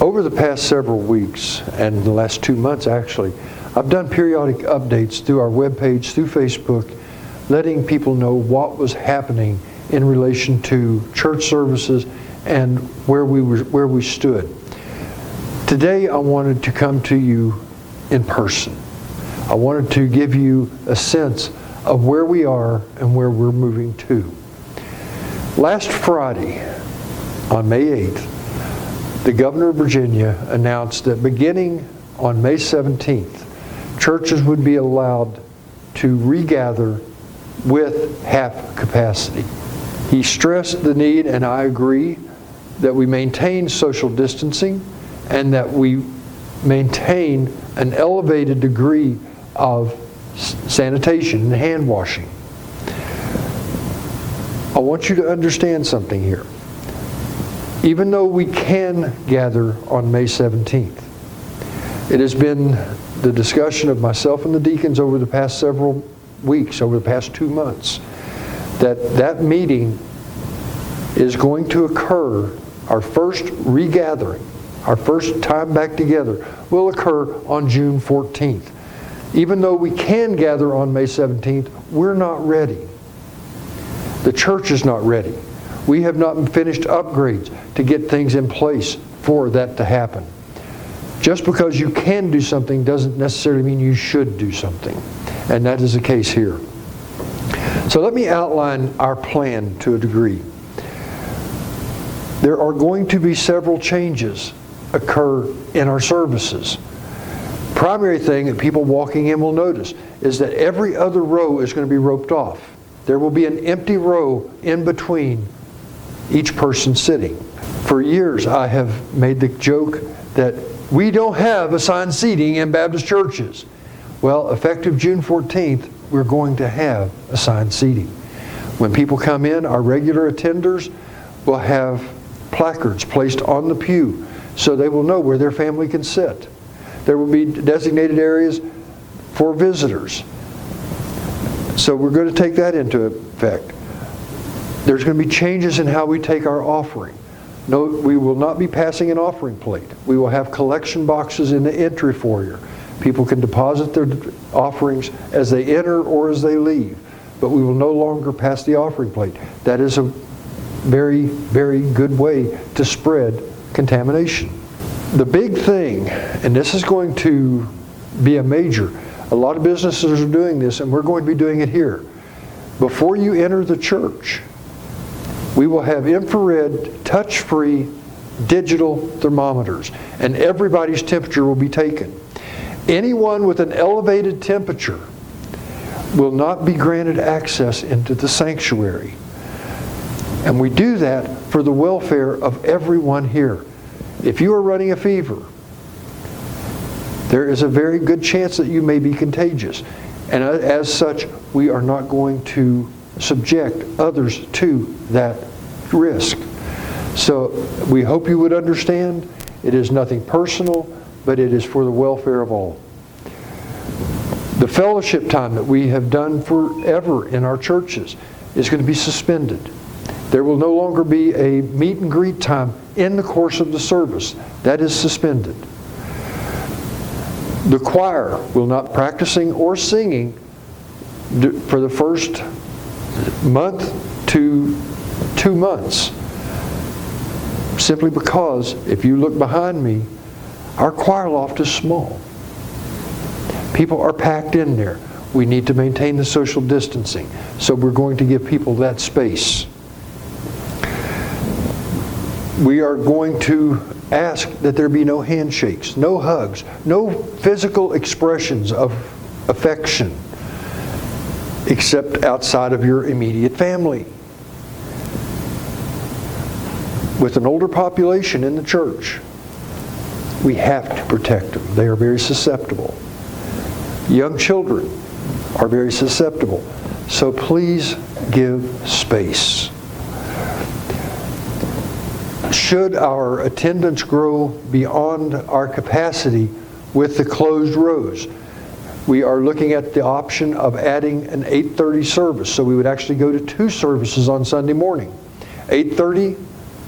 Over the past several weeks, and the last 2 months actually, I've done periodic updates through our webpage, through Facebook, letting people know what was happening in relation to church services and where we stood. Today I wanted to come to you in person. I wanted to give you a sense of where we are and where we're moving to. Last Friday, on May 8th, the governor of Virginia announced that beginning on May 17th, churches would be allowed to regather with half capacity. He stressed the need, and I agree, that we maintain social distancing and that we maintain an elevated degree of sanitation and hand washing. I want you to understand something here. Even though we can gather on May 17th, it has been the discussion of myself and the deacons over the past several weeks, over the past 2 months, that meeting is going to occur, our first regathering, our first time back together, will occur on June 14th. Even though we can gather on May 17th, we're not ready. The church is not ready. We have not finished upgrades to get things in place for that to happen. Just because you can do something doesn't necessarily mean you should do something. And that is the case here. So let me outline our plan to a degree. There are going to be several changes occur in our services. Primary thing that people walking in will notice is that every other row is going to be roped off. There will be an empty row in between each person sitting. For years I have made the joke that we don't have assigned seating in Baptist churches. Well, effective June 14th, we're going to have assigned seating. When people come in, our regular attenders will have placards placed on the pew so they will know where their family can sit. There will be designated areas for visitors. So we're going to take that into effect. There's going to be changes in how we take our offering. No, we will not be passing an offering plate. We will have collection boxes in the entry foyer. People can deposit their offerings as they enter or as they leave, but we will no longer pass the offering plate. That is a very, very good way to spread contamination. The big thing, and this is going to be a major, a lot of businesses are doing this, and we're going to be doing it here. Before you enter the church, we will have infrared, touch-free, digital thermometers, and everybody's temperature will be taken. Anyone with an elevated temperature will not be granted access into the sanctuary. And we do that for the welfare of everyone here. If you are running a fever, there is a very good chance that you may be contagious. And as such, we are not going to subject others to that risk. So we hope you would understand it is nothing personal, but it is for the welfare of all. The fellowship time that we have done forever in our churches is going to be suspended. There will no longer be a meet and greet time in the course of the service. That is suspended. The choir will not practicing or singing for the first month to 2 months. Simply because, if you look behind me, our choir loft is small. People are packed in there. We need to maintain the social distancing. So we're going to give people that space. We are going to ask that there be no handshakes, no hugs, no physical expressions of affection, except outside of your immediate family. With an older population in the church, we have to protect them. They are very susceptible. Young children are very susceptible. So please give space. Should our attendance grow beyond our capacity with the closed rows, we are looking at the option of adding an 8:30 service. So we would actually go to 2 services on Sunday morning. 8:30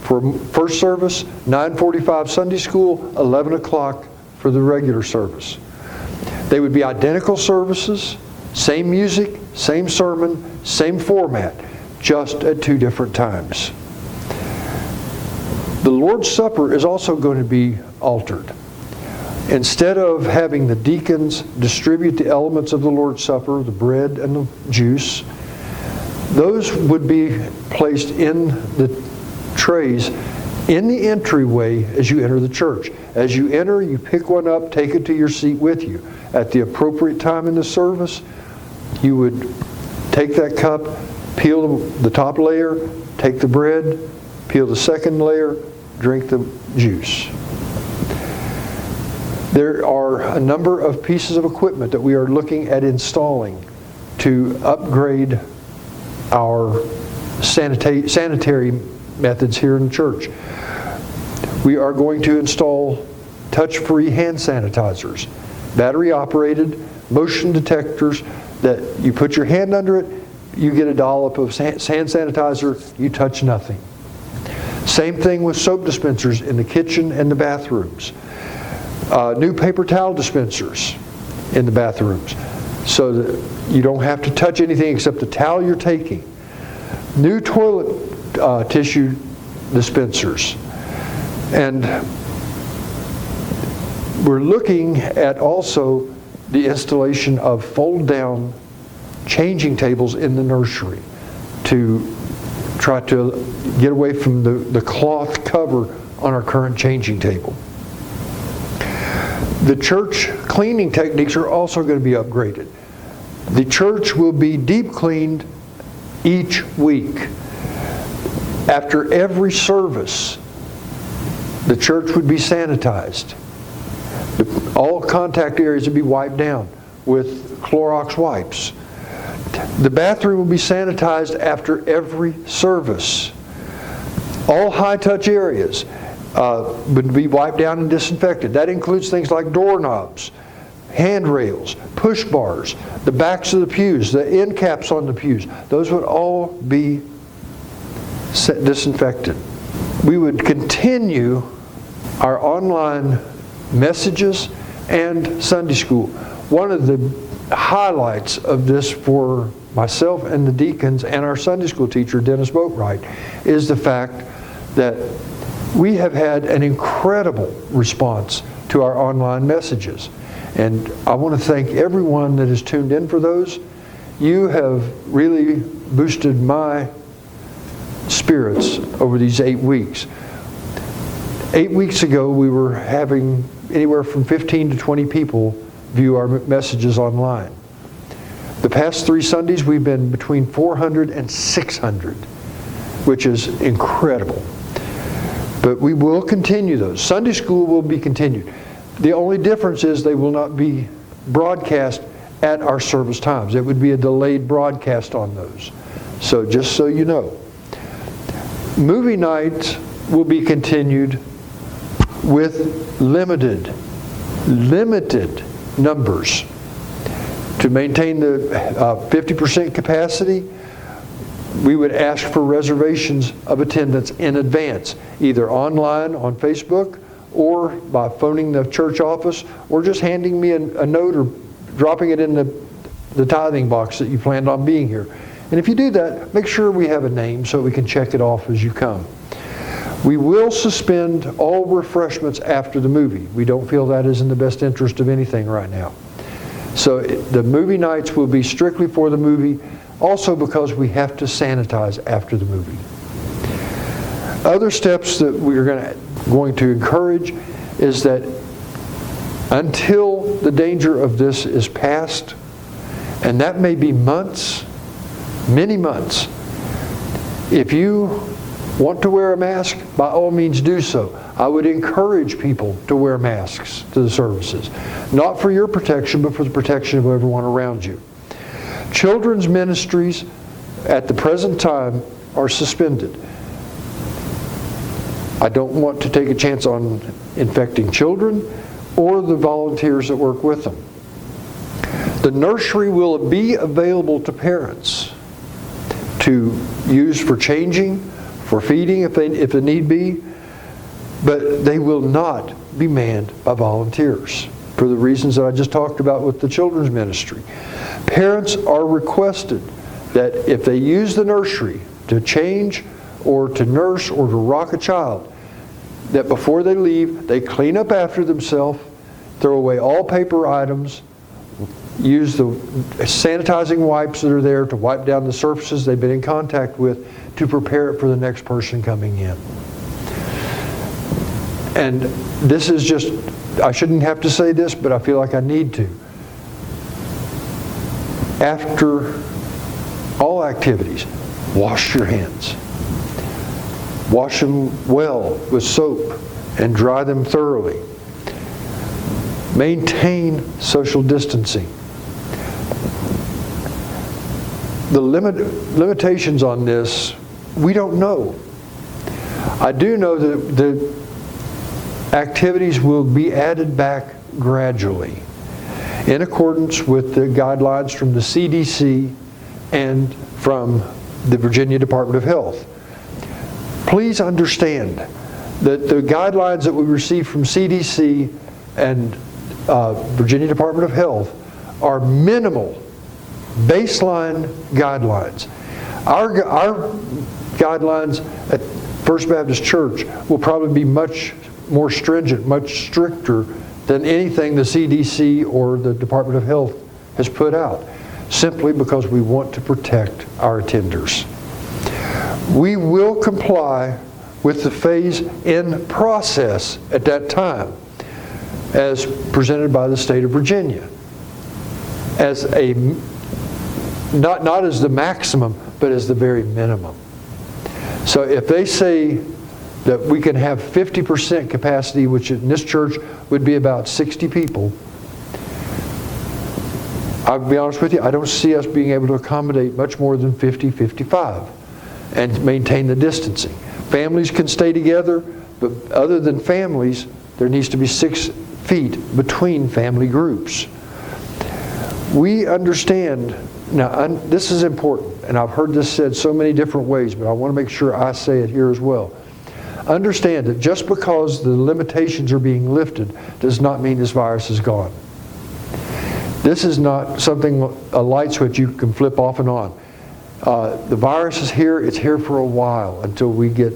for first service, 9:45 Sunday school, 11 o'clock for the regular service. They would be identical services, same music, same sermon, same format, just at 2 different times. The Lord's Supper is also going to be altered. Instead of having the deacons distribute the elements of the Lord's Supper, the bread and the juice, those would be placed in the trays in the entryway as you enter the church. As you enter, you pick one up, take it to your seat with you. At the appropriate time in the service, you would take that cup, peel the top layer, take the bread, peel the second layer, drink the juice. There are a number of pieces of equipment that we are looking at installing to upgrade our sanitary methods here in church. We are going to install touch-free hand sanitizers, battery-operated, motion detectors that you put your hand under it, you get a dollop of hand sanitizer, you touch nothing. Same thing with soap dispensers in the kitchen and the bathrooms. New paper towel dispensers in the bathrooms so that you don't have to touch anything except the towel you're taking. New toilet tissue dispensers. And we're looking at also the installation of fold-down changing tables in the nursery to try to get away from the cloth cover on our current changing table. The church cleaning techniques are also going to be upgraded. The church will be deep cleaned each week. After every service, the church would be sanitized. All contact areas would be wiped down with Clorox wipes. The bathroom will be sanitized after every service. All high-touch areas would be wiped down and disinfected. That includes things like doorknobs, handrails, push bars, the backs of the pews, the end caps on the pews. Those would all be disinfected. We would continue our online messages and Sunday school. One of the highlights of this for myself and the deacons and our Sunday school teacher, Dennis Boatwright, is the fact that we have had an incredible response to our online messages. And I want to thank everyone that has tuned in for those. You have really boosted my spirits over these 8 weeks. 8 weeks ago, we were having anywhere from 15 to 20 people view our messages online. The past 3 Sundays, we've been between 400 and 600, which is incredible. But we will continue those. Sunday school will be continued. The only difference is they will not be broadcast at our service times. It would be a delayed broadcast on those. So just so you know. Movie nights will be continued with limited numbers. To maintain the 50% capacity, we would ask for reservations of attendance in advance, either online on Facebook or by phoning the church office or just handing me a note or dropping it in the tithing box that you planned on being here. And if you do that, make sure we have a name so we can check it off as you come. We will suspend all refreshments after the movie. We don't feel that is in the best interest of anything right now. So the movie nights will be strictly for the movie, also because we have to sanitize after the movie. Other steps that we're going to encourage is that until the danger of this is past, and that may be months, many months, if you want to wear a mask, by all means do so. I would encourage people to wear masks to the services. Not for your protection, but for the protection of everyone around you. Children's ministries at the present time are suspended. I don't want to take a chance on infecting children or the volunteers that work with them. The nursery will be available to parents to use for changing, for feeding if the need be, but they will not be manned by volunteers for the reasons that I just talked about with the children's ministry. Parents are requested that if they use the nursery to change or to nurse or to rock a child, that before they leave, they clean up after themselves, throw away all paper items, use the sanitizing wipes that are there to wipe down the surfaces they've been in contact with to prepare it for the next person coming in. And this is just, I shouldn't have to say this, but I feel like I need to. After all activities, wash your hands. Wash them well with soap and dry them thoroughly. Maintain social distancing. The limitations on this, we don't know. I do know that the activities will be added back gradually in accordance with the guidelines from the CDC and from the Virginia Department of Health. Please understand that the guidelines that we receive from CDC and Virginia Department of Health are minimal, baseline guidelines. Our guidelines at First Baptist Church will probably be much more stringent, much stricter than anything the CDC or the Department of Health has put out, simply because we want to protect our attenders. We will comply with the phase-in process at that time, as presented by the state of Virginia, as a not as the maximum, but as the very minimum. So if they say that we can have 50% capacity, which in this church would be about 60 people, I'll be honest with you, I don't see us being able to accommodate much more than 50, 55 and maintain the distancing. Families can stay together, but other than families, there needs to be 6 feet between family groups. We understand, now this is important, and I've heard this said so many different ways, but I want to make sure I say it here as well. Understand that just because the limitations are being lifted does not mean this virus is gone. This is not something, a light switch you can flip off and on. The virus is here, it's here for a while until we get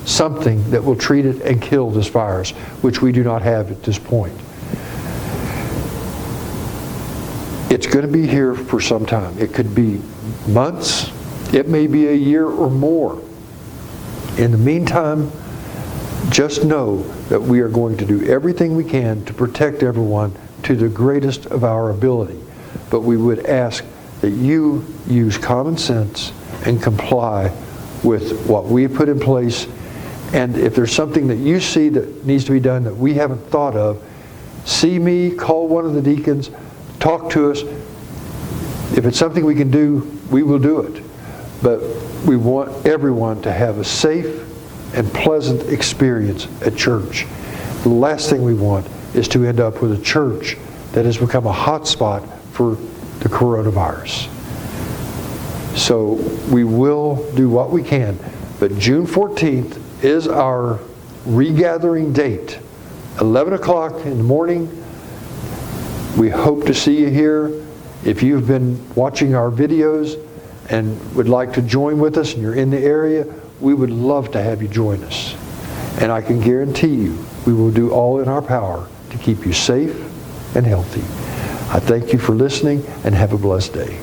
something that will treat it and kill this virus, which we do not have at this point. It's going to be here for some time. It could be months, it may be a year or more. In the meantime, just know that we are going to do everything we can to protect everyone to the greatest of our ability. But we would ask that you use common sense and comply with what we have put in place. And if there's something that you see that needs to be done that we haven't thought of, see me, call one of the deacons, talk to us. If it's something we can do, we will do it. But we want everyone to have a safe and pleasant experience at church. The last thing we want is to end up with a church that has become a hot spot for the coronavirus. So we will do what we can, but June 14th is our regathering date. 11 o'clock in the morning. We hope to see you here. If you've been watching our videos and would like to join with us and you're in the area, we would love to have you join us. And I can guarantee you, we will do all in our power to keep you safe and healthy. I thank you for listening and have a blessed day.